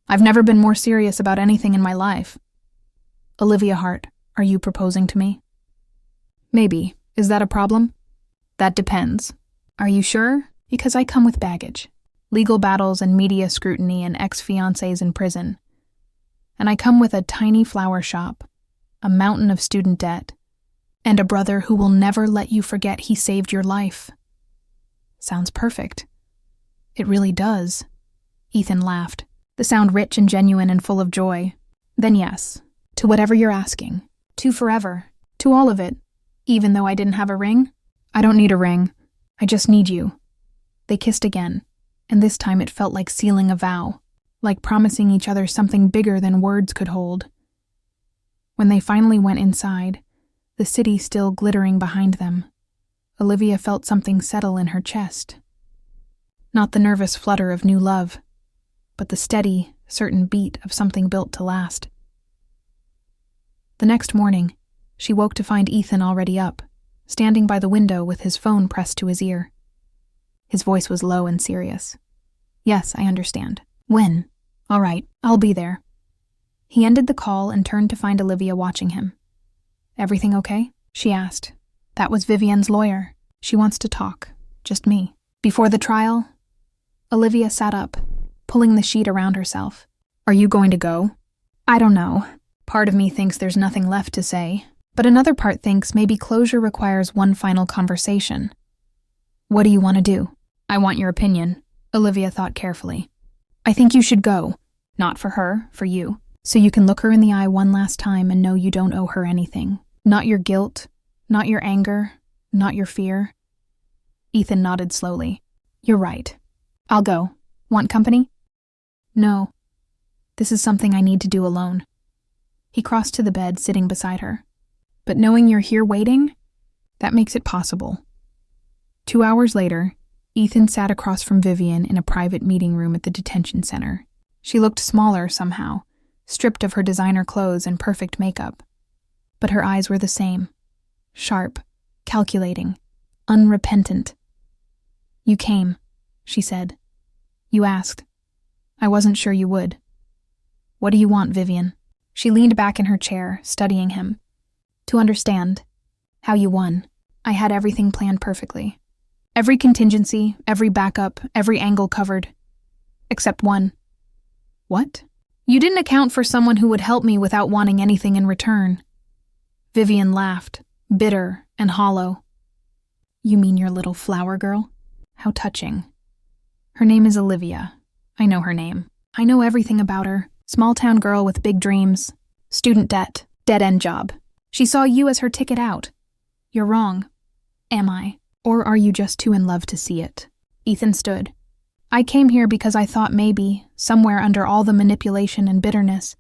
"I've never been more serious about anything in my life." "Olivia Hart, are you proposing to me?" "Maybe. Is that a problem?" "That depends." "Are you sure? Because I come with baggage. Legal battles and media scrutiny and ex-fiancés in prison. And I come with a tiny flower shop, a mountain of student debt, and a brother who will never let you forget he saved your life." "Sounds perfect." "It really does." Ethan laughed, the sound rich and genuine and full of joy. "Then yes, to whatever you're asking. To forever. To all of it. Even though I didn't have a ring?" "I don't need a ring. I just need you." They kissed again, and this time it felt like sealing a vow, like promising each other something bigger than words could hold. When they finally went inside, the city still glittering behind them, Olivia felt something settle in her chest. Not the nervous flutter of new love, but the steady, certain beat of something built to last. The next morning, she woke to find Ethan already up, standing by the window with his phone pressed to his ear. His voice was low and serious. "Yes, I understand. When?" All right, I'll be there. He ended the call and turned to find Olivia watching him. Everything okay? She asked. That was Vivian's lawyer. She wants to talk. Just me. Before the trial? Olivia sat up, pulling the sheet around herself. Are you going to go? I don't know. Part of me thinks there's nothing left to say, but another part thinks maybe closure requires one final conversation. What do you want to do? I want your opinion, Olivia thought carefully. I think you should go. Not for her, for you. So you can look her in the eye one last time and know you don't owe her anything. Not your guilt, not your anger, not your fear. Ethan nodded slowly. You're right. I'll go. Want company? No. This is something I need to do alone. He crossed to the bed, sitting beside her. But knowing you're here waiting, that makes it possible. 2 hours later, Ethan sat across from Vivian in a private meeting room at the detention center. She looked smaller somehow, stripped of her designer clothes and perfect makeup. But her eyes were the same. Sharp, calculating, unrepentant. You came, she said. You asked. I wasn't sure you would. What do you want, Vivian? She leaned back in her chair, studying him. To understand. How you won. I had everything planned perfectly. Every contingency, every backup, every angle covered. Except one. What? You didn't account for someone who would help me without wanting anything in return. Vivian laughed, bitter and hollow. You mean your little flower girl? How touching. Her name is Olivia. I know her name. I know everything about her. Small-town girl with big dreams. Student debt. Dead-end job. She saw you as her ticket out. You're wrong. Am I? Or are you just too in love to see it? Ethan stood. I came here because I thought maybe, somewhere under all the manipulation and bitterness,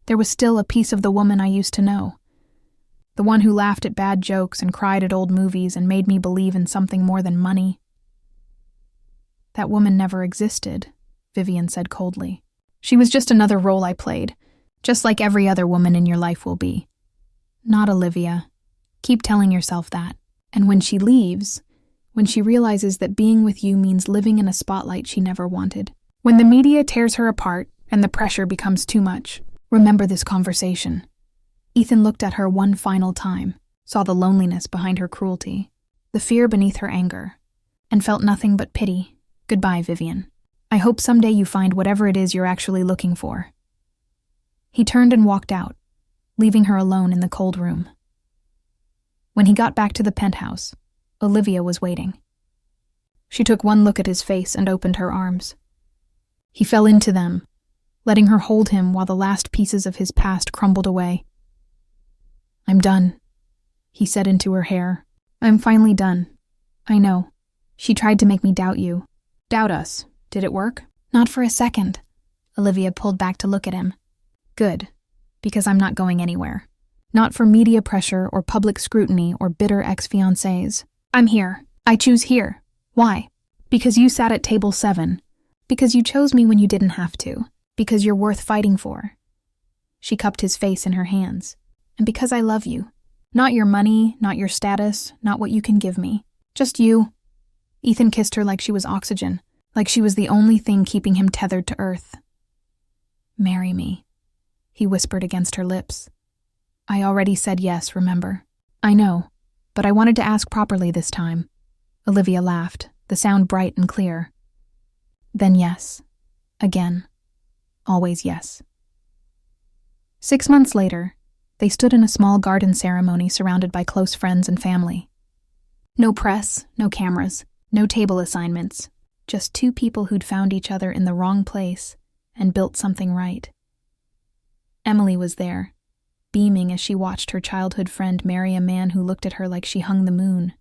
there was still a piece of the woman I used to know. The one who laughed at bad jokes and cried at old movies and made me believe in something more than money. That woman never existed, Vivian said coldly. She was just another role I played, just like every other woman in your life will be. Not Olivia. Keep telling yourself that. And when she leaves, when she realizes that being with you means living in a spotlight she never wanted, when the media tears her apart and the pressure becomes too much, remember this conversation. Ethan looked at her one final time, saw the loneliness behind her cruelty, the fear beneath her anger, and felt nothing but pity. Goodbye, Vivian. I hope someday you find whatever it is you're actually looking for. He turned and walked out, leaving her alone in the cold room. When he got back to the penthouse, Olivia was waiting. She took one look at his face and opened her arms. He fell into them, letting her hold him while the last pieces of his past crumbled away. I'm done, he said into her hair. I'm finally done. I know. She tried to make me doubt you. Doubt us. Did it work? Not for a second. Olivia pulled back to look at him. Good, because I'm not going anywhere. Not for media pressure or public scrutiny or bitter ex-fiancés. I'm here. I choose here. Why? Because you sat at table 7. Because you chose me when you didn't have to. Because you're worth fighting for. She cupped his face in her hands. And because I love you. Not your money, not your status, not what you can give me. Just you. Ethan kissed her like she was oxygen, like she was the only thing keeping him tethered to earth. Marry me, he whispered against her lips. I already said yes, remember? I know, but I wanted to ask properly this time. Olivia laughed, the sound bright and clear. Then yes. Again. Always yes. 6 months later, they stood in a small garden ceremony surrounded by close friends and family. No press, no cameras, no table assignments, just 2 people who'd found each other in the wrong place and built something right. Emily was there, beaming as she watched her childhood friend marry a man who looked at her like she hung the moon.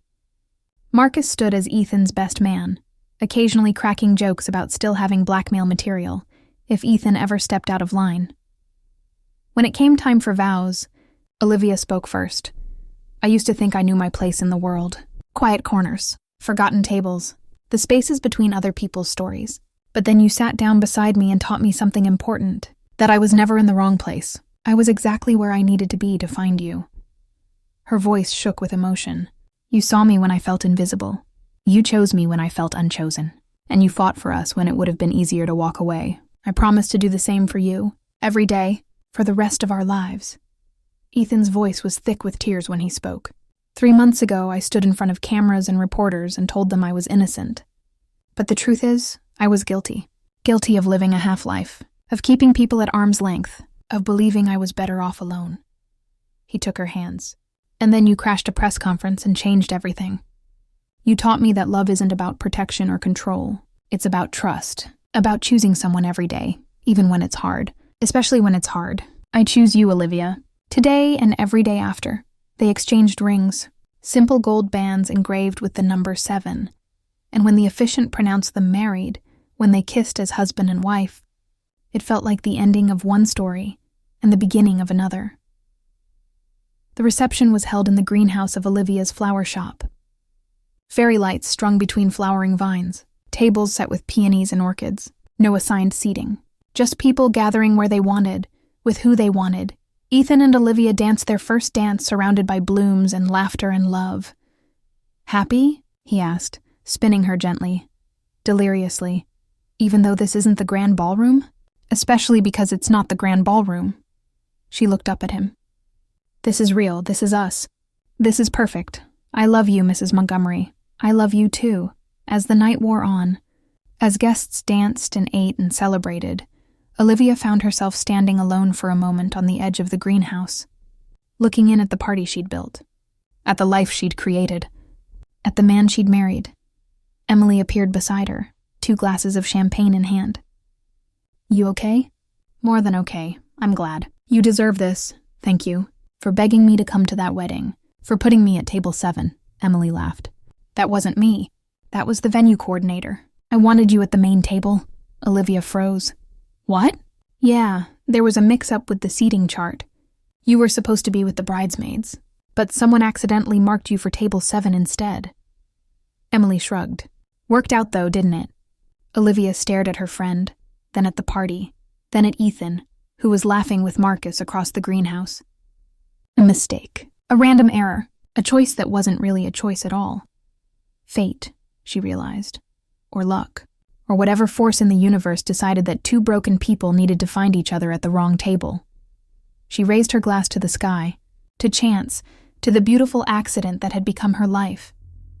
Marcus stood as Ethan's best man, occasionally cracking jokes about still having blackmail material if Ethan ever stepped out of line. When it came time for vows, Olivia spoke first. I used to think I knew my place in the world. Quiet corners, forgotten tables, the spaces between other people's stories. But then you sat down beside me and taught me something important, that I was never in the wrong place. I was exactly where I needed to be to find you. Her voice shook with emotion. You saw me when I felt invisible. You chose me when I felt unchosen. And you fought for us when it would have been easier to walk away. I promise to do the same for you, every day, for the rest of our lives." Ethan's voice was thick with tears when he spoke. 3 months ago, I stood in front of cameras and reporters and told them I was innocent. But the truth is, I was guilty. Guilty of living a half-life, of keeping people at arm's length, of believing I was better off alone. He took her hands. "And then you crashed a press conference and changed everything. You taught me that love isn't about protection or control. It's about trust, about choosing someone every day, even when it's hard. Especially when it's hard. I choose you, Olivia. Today and every day after." They exchanged rings, simple gold bands engraved with the number 7. And when the officiant pronounced them married, when they kissed as husband and wife, it felt like the ending of one story and the beginning of another. The reception was held in the greenhouse of Olivia's flower shop. Fairy lights strung between flowering vines, tables set with peonies and orchids, no assigned seating. Just people gathering where they wanted, with who they wanted. Ethan and Olivia danced their first dance surrounded by blooms and laughter and love. "Happy?" he asked, spinning her gently, deliriously. "Even though this isn't the grand ballroom? Especially because it's not the grand ballroom." She looked up at him. "This is real. This is us. This is perfect. I love you, Mrs. Montgomery. I love you too." As the night wore on, as guests danced and ate and celebrated, Olivia found herself standing alone for a moment on the edge of the greenhouse, looking in at the party she'd built, at the life she'd created, at the man she'd married. Emily appeared beside her, 2 glasses of champagne in hand. "You okay?" "More than okay. I'm glad. You deserve this. Thank you. For begging me to come to that wedding. For putting me at table 7. Emily laughed. "That wasn't me. That was the venue coordinator. I wanted you at the main table." Olivia froze. "What?" "Yeah, there was a mix-up with the seating chart. You were supposed to be with the bridesmaids, but someone accidentally marked you for table 7 instead." Emily shrugged. "Worked out though, didn't it?" Olivia stared at her friend, then at the party, then at Ethan, who was laughing with Marcus across the greenhouse. A mistake. A random error. A choice that wasn't really a choice at all. Fate, she realized. Or luck. Or whatever force in the universe decided that 2 broken people needed to find each other at the wrong table. She raised her glass to the sky, to chance, to the beautiful accident that had become her life.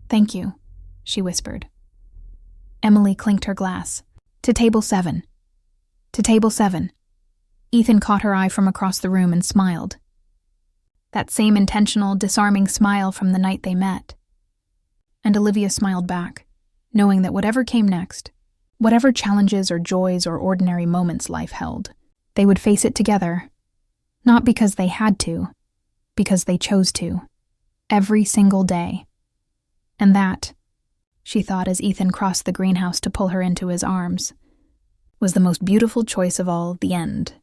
"Thank you," she whispered. Emily clinked her glass. "To table 7. To table 7. Ethan caught her eye from across the room and smiled. That same intentional, disarming smile from the night they met. And Olivia smiled back, knowing that whatever came next, whatever challenges or joys or ordinary moments life held, they would face it together. Not because they had to, because they chose to. Every single day. And that, she thought as Ethan crossed the greenhouse to pull her into his arms, was the most beautiful choice of all, the end.